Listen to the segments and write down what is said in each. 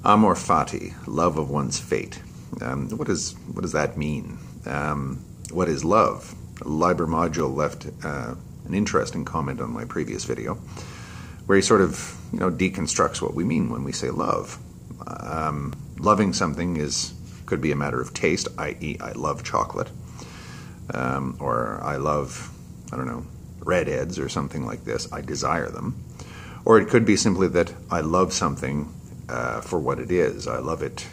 Amor fati, love of one's fate. What does that mean? What is love? Liber Module left an interesting comment on my previous video, where he sort of deconstructs what we mean when we say love. Loving something could be a matter of taste, i.e., I love chocolate, or I love, redheads or something like this. I desire them. Or it could be simply that I love something for what it is. I love it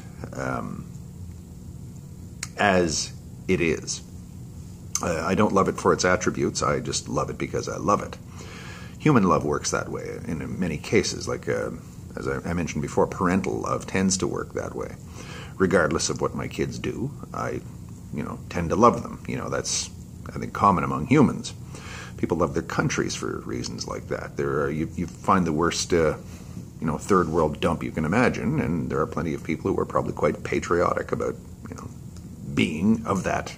as it is. I don't love it for its attributes. I just love it because I love it. Human love works that way in many cases. Like, as I mentioned before, parental love tends to work that way. Regardless of what my kids do, I, tend to love them. That's, I think, common among humans. People love their countries for reasons like that. You find the worst, third world dump you can imagine, and there are plenty of people who are probably quite patriotic about, being of that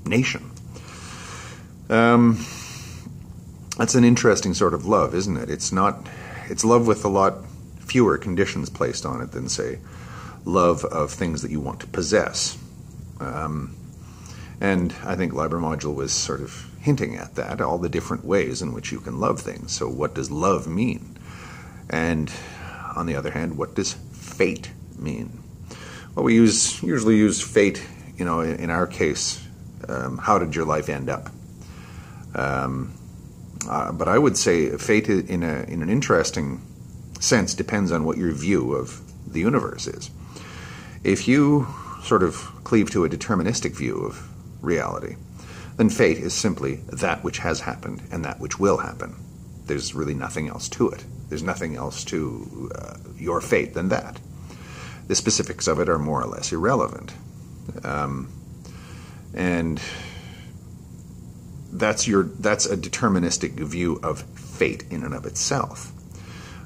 nation. That's an interesting sort of love, isn't it? It's love with a lot fewer conditions placed on it than, say, love of things that you want to possess. And I think Liber Module was sort of hinting at that, all the different ways in which you can love things. So what does love mean? And on the other hand, what does fate mean? Well, we usually use fate, in our case, how did your life end up? But I would say fate in an interesting sense depends on what your view of the universe is. If you sort of cleave to a deterministic view of reality, then fate is simply that which has happened and that which will happen. There's really nothing else to it. There's nothing else to your fate than that. The specifics of it are more or less irrelevant. And that's a deterministic view of fate in and of itself.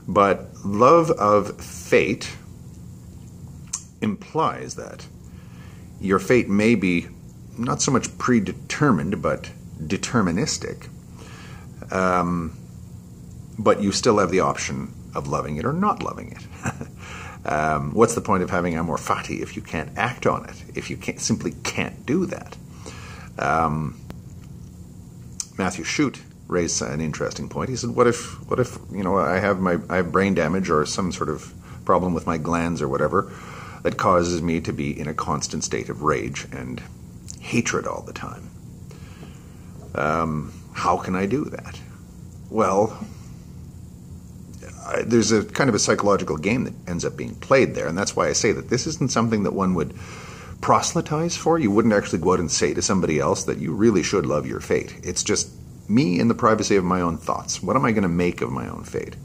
But love of fate implies that your fate may be not so much predetermined, but deterministic. But you still have the option of loving it or not loving it. What's the point of having amor fati if you can't act on it? If you simply can't do that? Matthew Shute raised an interesting point. He said, "What if I have brain damage or some sort of problem with my glands or whatever that causes me to be in a constant state of rage and hatred all the time? How can I do that?" Well, there's a kind of a psychological game that ends up being played there, and that's why I say that this isn't something that one would proselytize for. You wouldn't actually go out and say to somebody else that you really should love your fate. It's just me in the privacy of my own thoughts. What am I going to make of my own fate?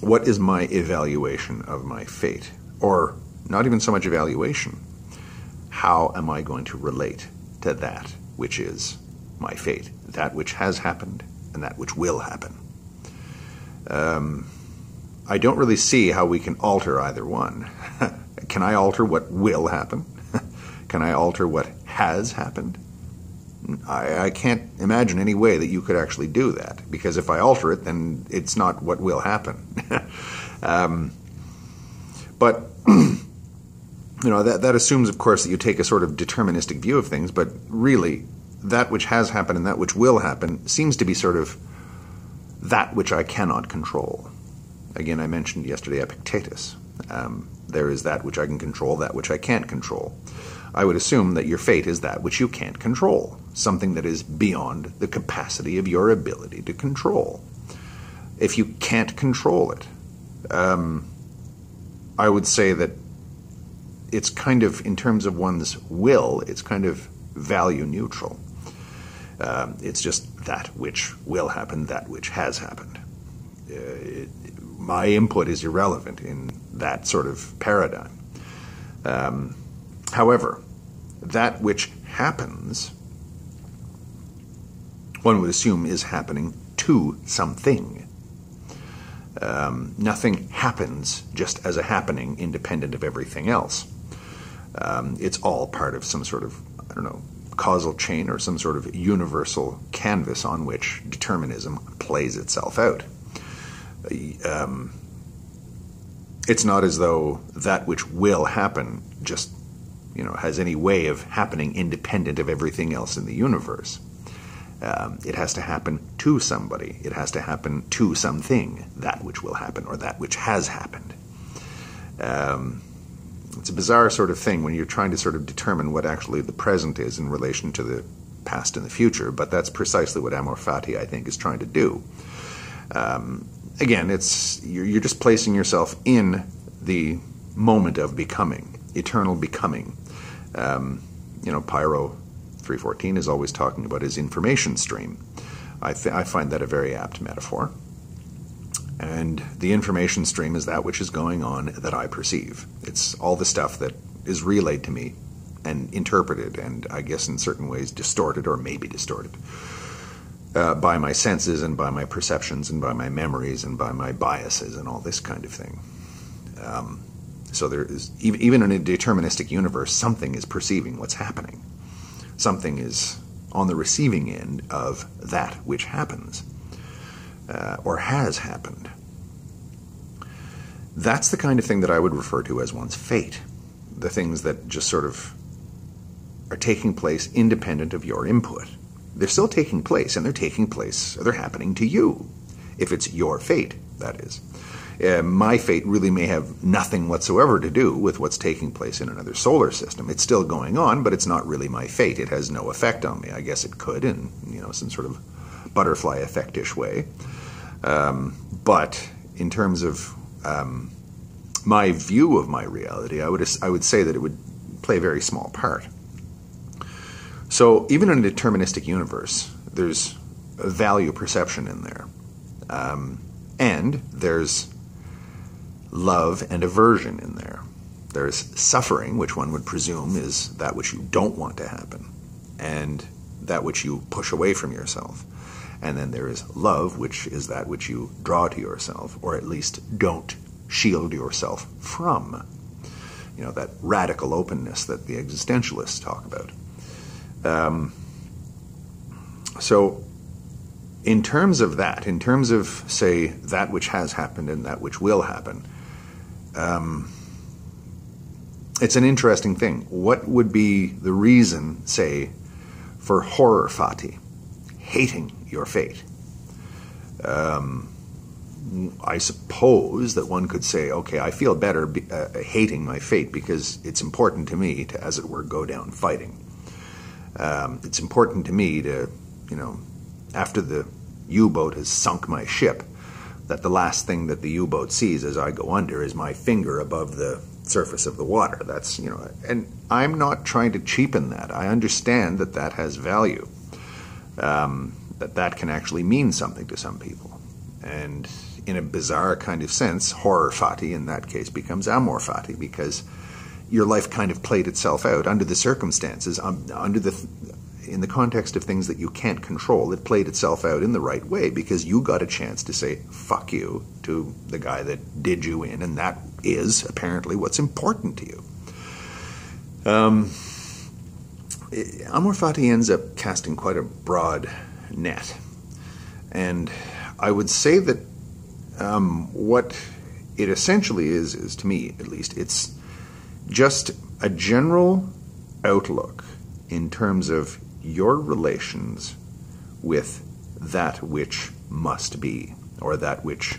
What is my evaluation of my fate? Or not even so much evaluation. How am I going to relate to that which is my fate? That which has happened and that which will happen. I don't really see how we can alter either one. Can I alter what will happen? Can I alter what has happened? I can't imagine any way that you could actually do that, because if I alter it, then it's not what will happen. But that assumes, of course, that you take a sort of deterministic view of things, but really, that which has happened and that which will happen seems to be sort of that which I cannot control. Again, I mentioned yesterday Epictetus. There is that which I can control, that which I can't control. I would assume that your fate is that which you can't control, something that is beyond the capacity of your ability to control. If you can't control it, I would say that it's kind of, in terms of one's will, it's kind of value neutral. It's just that which will happen, that which has happened. My input is irrelevant in that sort of paradigm. However, that which happens, one would assume, is happening to something. Nothing happens just as a happening independent of everything else. It's all part of some sort of, causal chain or some sort of universal canvas on which determinism plays itself out. It's not as though that which will happen just, has any way of happening independent of everything else in the universe. It has to happen to somebody. It has to happen to something, that which will happen, or that which has happened. It's a bizarre sort of thing when you're trying to sort of determine what actually the present is in relation to the past and the future, but that's precisely what Amor Fati, I think, is trying to do. Again, you're just placing yourself in the moment of becoming, eternal becoming. Pyro 314 is always talking about his information stream. I find that a very apt metaphor. And the information stream is that which is going on that I perceive. It's all the stuff that is relayed to me and interpreted and, I guess, in certain ways distorted or maybe distorted by my senses and by my perceptions and by my memories and by my biases and all this kind of thing. So there is, even in a deterministic universe, something is perceiving what's happening. Something is on the receiving end of that which happens. Or has happened. That's the kind of thing that I would refer to as one's fate. The things that just sort of are taking place independent of your input. They're still taking place, and they're happening to you. If it's your fate, that is. My fate really may have nothing whatsoever to do with what's taking place in another solar system. It's still going on, but it's not really my fate. It has no effect on me. I guess it could in some sort of butterfly effect-ish way. But in terms of my view of my reality, I would say that it would play a very small part. So even in a deterministic universe, there's a value perception in there. And there's love and aversion in there. There's suffering, which one would presume is that which you don't want to happen, and that which you push away from yourself. And then there is love, which is that which you draw to yourself, or at least don't shield yourself from. That radical openness that the existentialists talk about. So in terms of that, in terms of, say, that which has happened and that which will happen, it's an interesting thing. What would be the reason, say, for horror fati, hating your fate? I suppose that one could say, okay, I feel better hating my fate because it's important to me to, as it were, go down fighting. It's important to me to, after the U-boat has sunk my ship, that the last thing that the U-boat sees as I go under is my finger above the surface of the water. That's, and I'm not trying to cheapen that. I understand that that has value. That can actually mean something to some people. And in a bizarre kind of sense, horror fati in that case becomes amor fati, because your life kind of played itself out under the circumstances, in the context of things that you can't control. It played itself out in the right way because you got a chance to say fuck you to the guy that did you in, and that is apparently what's important to you. Amor fati ends up casting quite a broad net. And I would say that what it essentially is to me at least, it's just a general outlook in terms of your relations with that which must be, or that which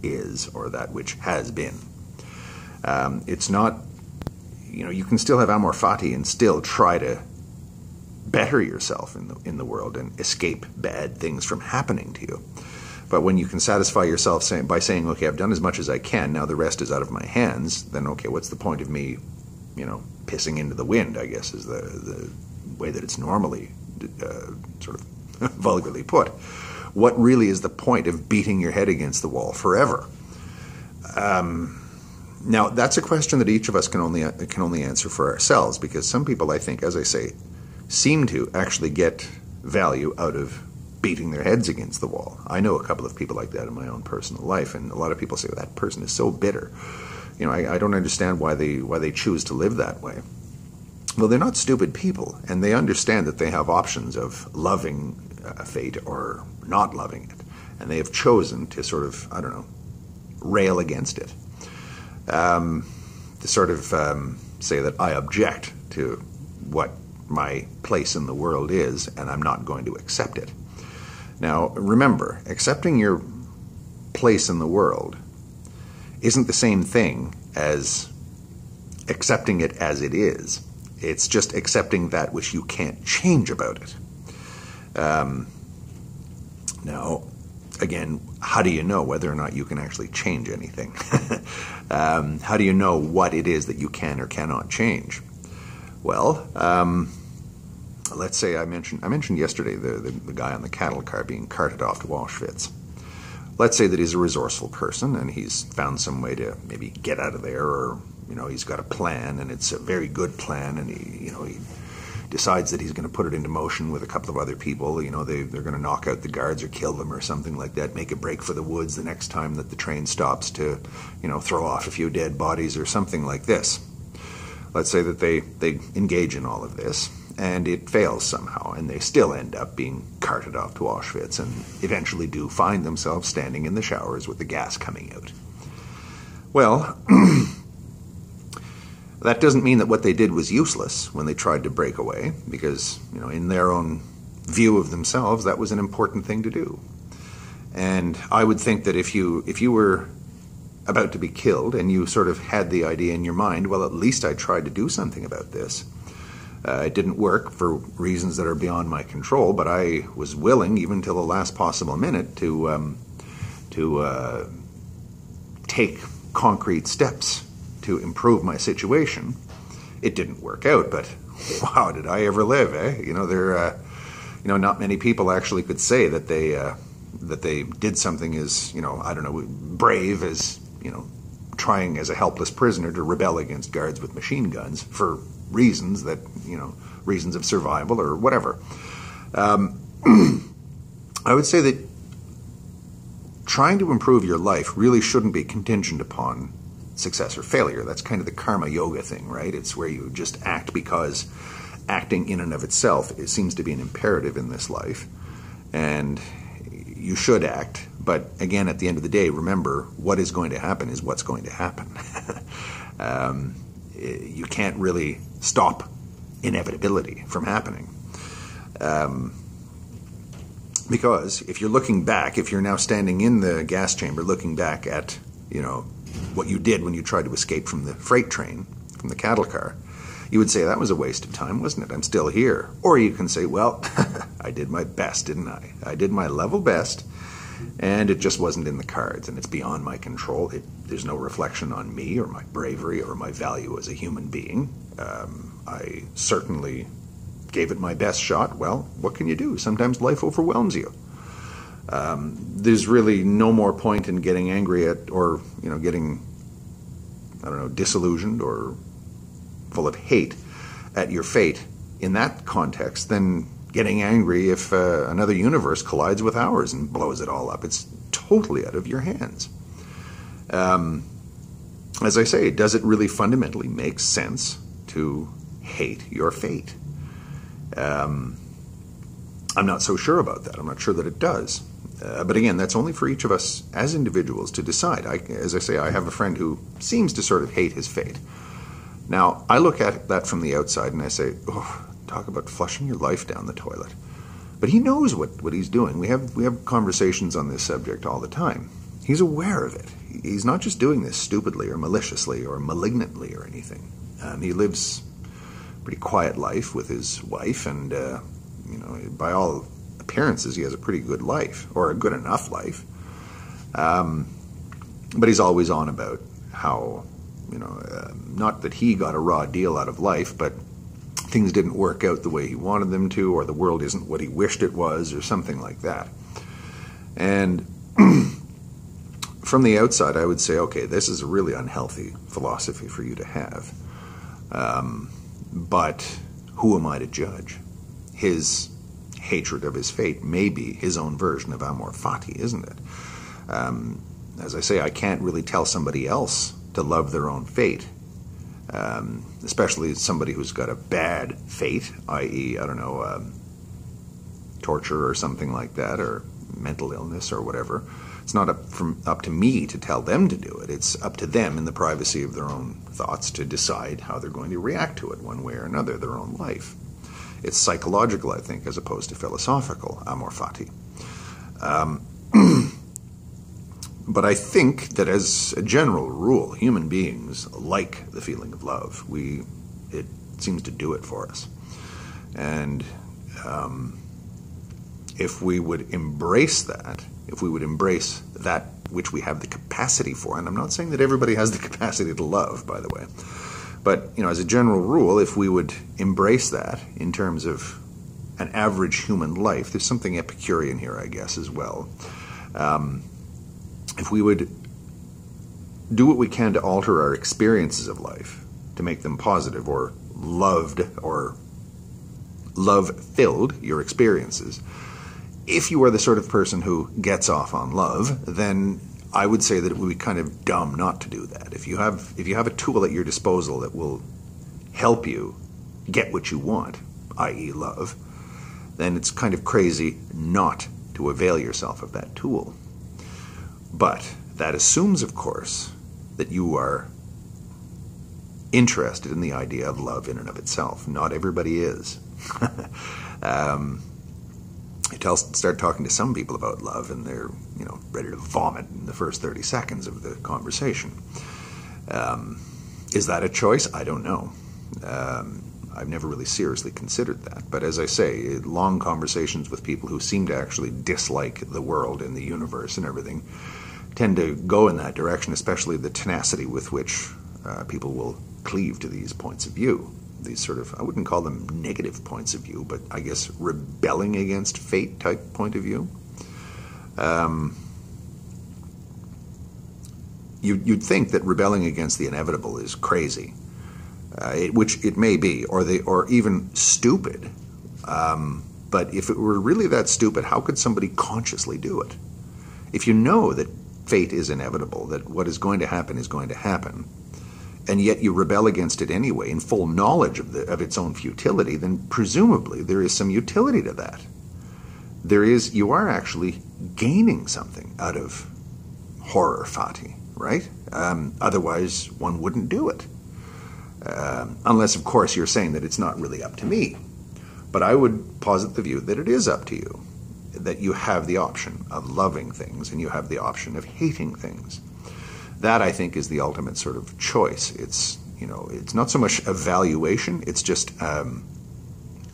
is, or that which has been. It's not, you can still have amor fati and still try to better yourself in the world and escape bad things from happening to you. But when you can satisfy yourself by saying, okay, I've done as much as I can, now the rest is out of my hands, then okay, what's the point of me, pissing into the wind, I guess, is the way that it's normally sort of vulgarly put. What really is the point of beating your head against the wall forever? Now, that's a question that each of us can only answer for ourselves, because some people, I think, as I say, seem to actually get value out of beating their heads against the wall. I know a couple of people like that in my own personal life, and a lot of people say, well, that person is so bitter. I don't understand why they choose to live that way. Well, they're not stupid people, and they understand that they have options of loving fate or not loving it, and they have chosen to sort of, rail against it. to sort of say that I object to what my place in the world is, and I'm not going to accept it. Now, remember, accepting your place in the world isn't the same thing as accepting it as it is. It's just accepting that which you can't change about it. Now, again, how do you know whether or not you can actually change anything? How do you know what it is that you can or cannot change? Well, let's say I mentioned yesterday the guy on the cattle car being carted off to Auschwitz. Let's say that he's a resourceful person and he's found some way to maybe get out of there, or he's got a plan and it's a very good plan, and he decides that he's going to put it into motion with a couple of other people. They're going to knock out the guards or kill them or something like that, make a break for the woods the next time that the train stops to, throw off a few dead bodies or something like this. Let's say that they engage in all of this, and it fails somehow, and they still end up being carted off to Auschwitz and eventually do find themselves standing in the showers with the gas coming out. Well, that doesn't mean that what they did was useless when they tried to break away, because, in their own view of themselves, that was an important thing to do. And I would think that if you were about to be killed and you sort of had the idea in your mind, well, at least I tried to do something about this. It didn't work for reasons that are beyond my control, but I was willing, even till the last possible minute, to take concrete steps to improve my situation. It didn't work out, but wow, did I ever live, eh? Not many people actually could say that they did something as, brave as, trying as a helpless prisoner to rebel against guards with machine guns for reasons that, reasons of survival or whatever. I would say that trying to improve your life really shouldn't be contingent upon success or failure. That's kind of the karma yoga thing, right? It's where you just act because acting in and of itself, it seems to be an imperative in this life. And you should act, but again, at the end of the day, remember, what is going to happen is what's going to happen. You can't really stop inevitability from happening. Because if you're looking back, if you're now standing in the gas chamber looking back at, what you did when you tried to escape from the freight train, from the cattle car, you would say, that was a waste of time, wasn't it? I'm still here. Or you can say, well, I did my best, didn't I? I did my level best, and it just wasn't in the cards, and it's beyond my control. There's no reflection on me or my bravery or my value as a human being. I certainly gave it my best shot. Well, what can you do? Sometimes life overwhelms you. There's really no more point in getting angry at, or getting, disillusioned or full of hate at your fate in that context than getting angry if another universe collides with ours and blows it all up. It's totally out of your hands. As I say, does it really fundamentally make sense to hate your fate? I'm not so sure about that. I'm not sure that it does. But again, that's only for each of us as individuals to decide. As I say, I have a friend who seems to sort of hate his fate. Now, I look at that from the outside and I say, oh, talk about flushing your life down the toilet. But he knows what he's doing. We have conversations on this subject all the time. He's aware of it. He's not just doing this stupidly or maliciously or malignantly or anything. He lives a pretty quiet life with his wife, and by all appearances, he has a pretty good life, or a good enough life. But he's always on about how, not that he got a raw deal out of life, but things didn't work out the way he wanted them to, or the world isn't what he wished it was, or something like that. And from the outside, I would say, okay, this is a really unhealthy philosophy for you to have. But who am I to judge? His hatred of his fate may be his own version of amor fati, isn't it? As I say, I can't really tell somebody else to love their own fate, especially somebody who's got a bad fate, i.e., torture or something like that, or mental illness or whatever. It's not up to me to tell them to do it. It's up to them in the privacy of their own thoughts to decide how they're going to react to it one way or another, their own life. It's psychological, I think, as opposed to philosophical, amor fati. But I think that as a general rule, human beings like the feeling of love. It seems to do it for us. And if we would embrace that, if we would embrace that which we have the capacity for, and I'm not saying that everybody has the capacity to love, by the way, but as a general rule, if we would embrace that in terms of an average human life, there's something Epicurean here, I guess, as well. If we would do what we can to alter our experiences of life, to make them positive or loved or love-filled, your experiences, if you are the sort of person who gets off on love, then I would say that it would be kind of dumb not to do that. If you have a tool at your disposal that will help you get what you want, i.e. love, then it's kind of crazy not to avail yourself of that tool. But that assumes, of course, that you are interested in the idea of love in and of itself. Not everybody is. Start talking to some people about love, and they're ready to vomit in the first 30 seconds of the conversation. Is that a choice? I don't know. I've never really seriously considered that. But as I say, long conversations with people who seem to actually dislike the world and the universe and everything tend to go in that direction, especially the tenacity with which people will cleave to these points of view. These sort of, I wouldn't call them negative points of view, but I guess rebelling against fate type point of view. You'd think that rebelling against the inevitable is crazy, which it may be, or even stupid. But if it were really that stupid, how could somebody consciously do it? If you know that fate is inevitable, that what is going to happen is going to happen, and yet you rebel against it anyway in full knowledge of its own futility, then presumably there is some utility to that. You are actually gaining something out of horror fati, right? Otherwise, one wouldn't do it. Unless, of course, you're saying that it's not really up to me. But I would posit the view that it is up to you, that you have the option of loving things and you have the option of hating things. That, I think, is the ultimate sort of choice. It's not so much evaluation, it's just a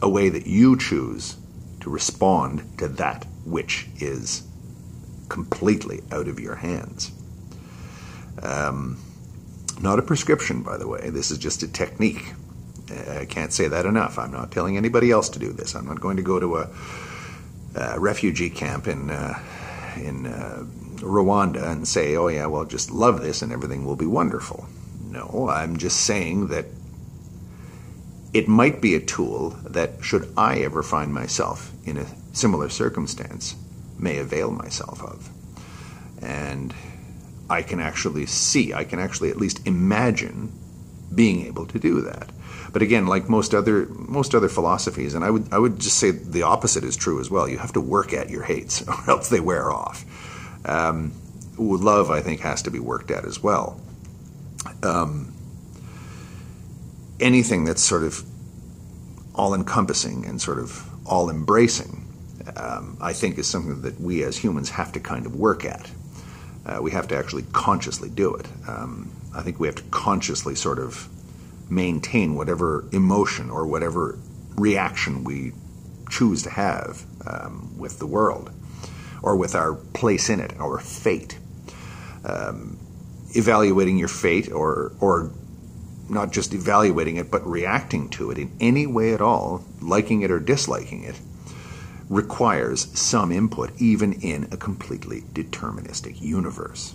way that you choose to respond to that which is completely out of your hands. Not a prescription, by the way. This is just a technique. I can't say that enough. I'm not telling anybody else to do this. I'm not going to go to a refugee camp in Rwanda and say, oh yeah, well, just love this and everything will be wonderful. No, I'm just saying that it might be a tool that, should I ever find myself in a similar circumstance, may avail myself of. And I can actually at least imagine being able to do that. But again, like most other philosophies, and I would just say the opposite is true as well. You have to work at your hates, or else they wear off. Love, I think, has to be worked at as well. Anything that's sort of all-encompassing and sort of all-embracing, I think, is something that we as humans have to kind of work at. We have to actually consciously do it. I think we have to consciously sort of maintain whatever emotion or whatever reaction we choose to have with the world, or with our place in it, our fate. Evaluating your fate, or not just evaluating it, but reacting to it in any way at all, liking it or disliking it, requires some input, even in a completely deterministic universe.